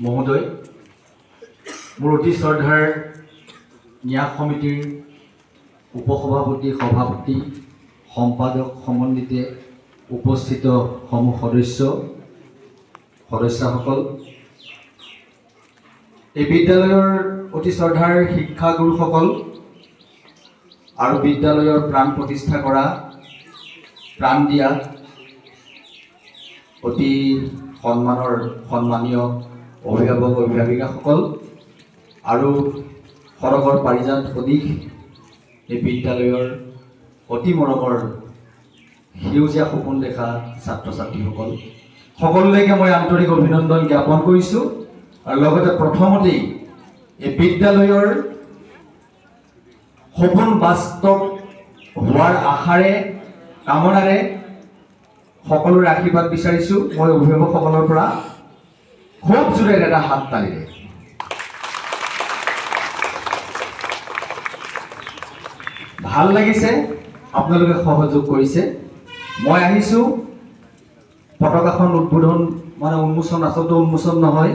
মহোদয়, মোৰ অতি শ্ৰদ্ধাৰ ন্যাস সমিতিৰ উপসভাপতি, সভাপতি, সম্পাদক, সমন্বিতে উপস্থিত সমূহ সদস্যসকল, এই বিদ্যালয়ৰ অতি শ্ৰদ্ধাৰ শিক্ষাগুৰুসকল আৰু বিদ্যালয়ৰ প্ৰাণ প্ৰতিষ্ঠা কৰা, প্ৰাণ দিয়া অতি সন্মানীয় অভিভাৱক অভিভাৱিকাসকল আৰু সৰগৰ পাৰিজাত সদৃশ এই বিদ্যালয়ৰ অতি মৰমৰ সেউজীয়া সপোন দেখা ছাত্ৰ ছাত্ৰীসকল, সকলোলৈকে মই আন্তৰিক অভিনন্দন জ্ঞাপন কৰিছোঁ। আৰু লগতে প্ৰথমতেই এই বিদ্যালয়ৰ সপোন বাস্তৱ হোৱাৰ আশাৰে কামনাৰে সকলোৰে আশীৰ্বাদ বিচাৰিছোঁ। মই অভিভাৱকসকলৰ পৰা খুব জোৰেৰে এটা হাত তালিৰে ভাল লাগিছে, আপোনালোকে সহযোগ কৰিছে। মই আহিছোঁ পতাকাখন উদ্বোধন উন্মোচন, আচলতে উন্মোচন নহয়,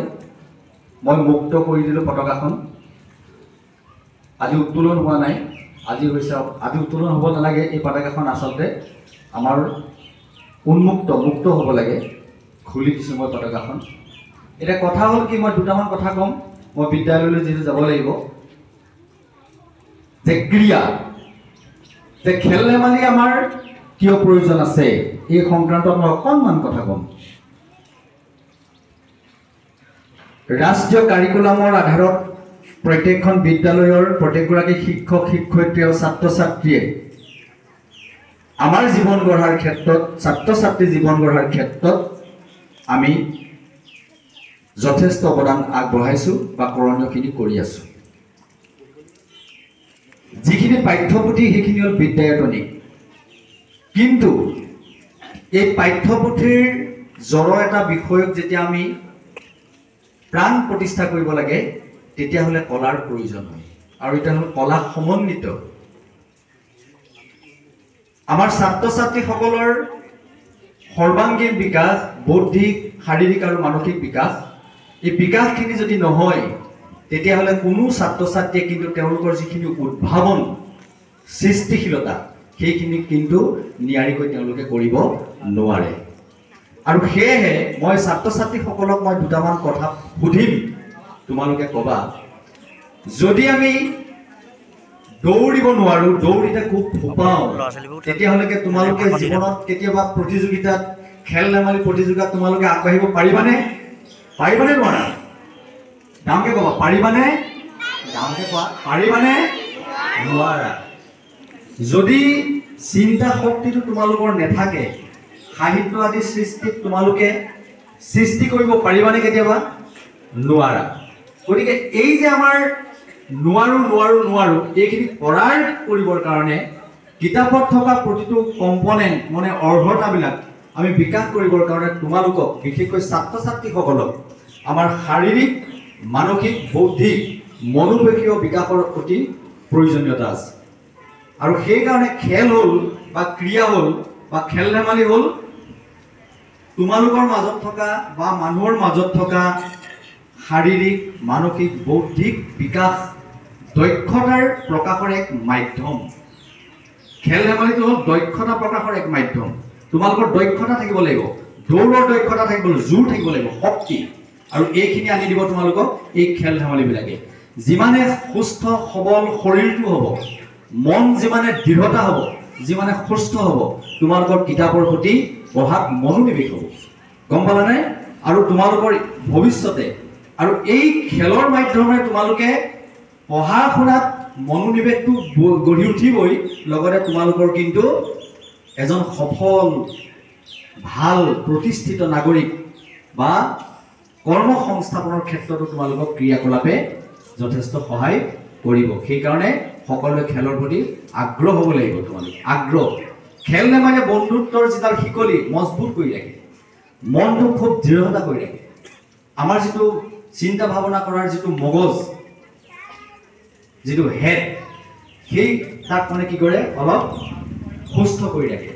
মই মুক্ত কৰি দিলোঁ পতাকাখন। আজি উত্তোলন হোৱা নাই, আজি উত্তোলন হ'ব নালাগে। এই পতাকাখন আচলতে আমাৰ মুক্ত হ'ব লাগে। খুলি দিছোঁ মই পতাকাখন। এতিয়া কথা হ'ল কি, মই দুটামান কথা ক'ম। মই বিদ্যালয়লৈ যিহেতু যাব লাগিব, যে ক্ৰীড়া, যে খেল ধেমালি আমাৰ কিয় প্ৰয়োজন আছে, এই সংক্ৰান্তত মই অকণমান কথা ক'ম। ৰাষ্ট্ৰীয় কাৰিকুলামৰ আধাৰত প্ৰত্যেকখন বিদ্যালয়ৰ প্ৰত্যেকগৰাকী শিক্ষক শিক্ষয়িত্ৰী আৰু ছাত্ৰ ছাত্ৰীয়ে আমাৰ জীৱন গঢ়াৰ ক্ষেত্ৰত, ছাত্ৰ ছাত্ৰীৰ জীৱন গঢ়াৰ ক্ষেত্ৰত আমি যথেষ্ট অৱদান আগবঢ়াইছোঁ বা কৰণীয়খিনি কৰি আছোঁ। যিখিনি পাঠ্যপুথি সেইখিনি হ'ল বিদ্যায়তনিক, কিন্তু এই পাঠ্যপুথিৰ জড় এটা বিষয়ক যেতিয়া আমি প্ৰাণ প্ৰতিষ্ঠা কৰিব লাগে, তেতিয়াহ'লে কলাৰ প্ৰয়োজন হয়। আৰু এতিয়া হ'ল কলা সমন্বিত। আমাৰ ছাত্ৰ ছাত্ৰীসকলৰ সৰ্বাংগীন বিকাশ, বৌদ্ধিক, শাৰীৰিক আৰু মানসিক বিকাশ, এই বিকাশখিনি যদি নহয়, তেতিয়াহ'লে কোনো ছাত্ৰ ছাত্ৰীয়ে কিন্তু তেওঁলোকৰ যিখিনি উদ্ভাৱন, সৃষ্টিশীলতা, সেইখিনি কিন্তু নিয়াৰিকৈ তেওঁলোকে কৰিব নোৱাৰে। আৰু সেয়েহে মই ছাত্ৰ ছাত্ৰীসকলক মই দুটামান কথা সুধিম, তোমালোকে ক'বা। যদি আমি দৌৰিব নোৱাৰোঁ, দৌৰিতে খুব ফোপাওঁ, তেতিয়াহ'লে তোমালোকে জীৱনত কেতিয়াবা প্ৰতিযোগিতাত, খেল ধেমালি প্ৰতিযোগিতাত তোমালোকে আগবাঢ়িব পাৰিবানে? পাৰিবানে নোৱাৰা? ডাঙৰকে ক'বা, পাৰিবানে? ডাঙৰকে কোৱা, পাৰিবানে? নোৱাৰা। যদি চিন্তা শক্তিটো তোমালোকৰ নাথাকে, সাহিত্য আদি সৃষ্টিত তোমালোকে সৃষ্টি কৰিব পাৰিবানে কেতিয়াবা? নোৱাৰা। গতিকে এই যে আমাৰ নোৱাৰো এইখিনি কৰিবৰ কাৰণে কিতাপত থকা প্ৰতিটো কম্পনেণ্ট, অৰ্হতাবিলাক আমি বিকাশ কৰিবৰ কাৰণে তোমালোকক, বিশেষকৈ ছাত্ৰ ছাত্ৰীসকলক আমাৰ শাৰীৰিক, মানসিক, বৌদ্ধিক, মনোবৈষয়িক বিকাশৰ অতি প্ৰয়োজনীয়তা আছে। আৰু সেইকাৰণে খেল হ'ল বা ক্ৰীড়া হ'ল বা খেল ধেমালি হ'ল তোমালোকৰ মাজত থকা বা মানুহৰ মাজত থকা শাৰীৰিক, মানসিক, বৌদ্ধিক বিকাশ, দক্ষতাৰ প্ৰকাশৰ এক মাধ্যম। খেল ধেমালিটো হ'ল দক্ষতা প্ৰকাশৰ এক মাধ্যম। তোমালোকৰ দক্ষতা থাকিব লাগিব, দৌৰৰ দক্ষতা থাকিব লাগিব, জোৰ থাকিব লাগিব, শক্তি, আৰু এইখিনি আনি দিব তোমালোকক এই খেল ধেমালিবিলাকে। যিমানে সুস্থ সবল শৰীৰটো হ'ব, মন যিমানে দৃঢ়তা হ'ব, যিমানে সুস্থ হ'ব, তোমালোকৰ কিতাপৰ প্ৰতি পঢ়াত মনোনিৱেশ হ'ব। গম পালানে? আৰু তোমালোকৰ ভৱিষ্যতে আৰু এই খেলৰ মাধ্যমেৰে তোমালোকে পঢ়া শুনাত মনোনিৱেশটো গঢ়ি উঠিবই, লগতে তোমালোকৰ কিন্তু এজন সফল, ভাল, প্ৰতিষ্ঠিত নাগৰিক বা কৰ্ম সংস্থাপনৰ ক্ষেত্ৰতো তোমালোকক ক্ৰিয়াকলাপে যথেষ্ট সহায় কৰিব। সেইকাৰণে সকলোৱে খেলৰ প্ৰতি আগ্ৰহ হ'ব লাগিব। তোমালোকে আগ্ৰহ, খেল ধেমালিয়ে বন্ধুত্বৰ যিডাল শিকলি মজবুত কৰি ৰাখে, মনটো খুব দৃঢ়তা কৰি ৰাখে। আমাৰ যিটো চিন্তা ভাৱনা কৰাৰ যিটো মগজ, যিটো হেড, সেই তাক কি কৰে, অলপ সুস্থ কৰি ৰাখে।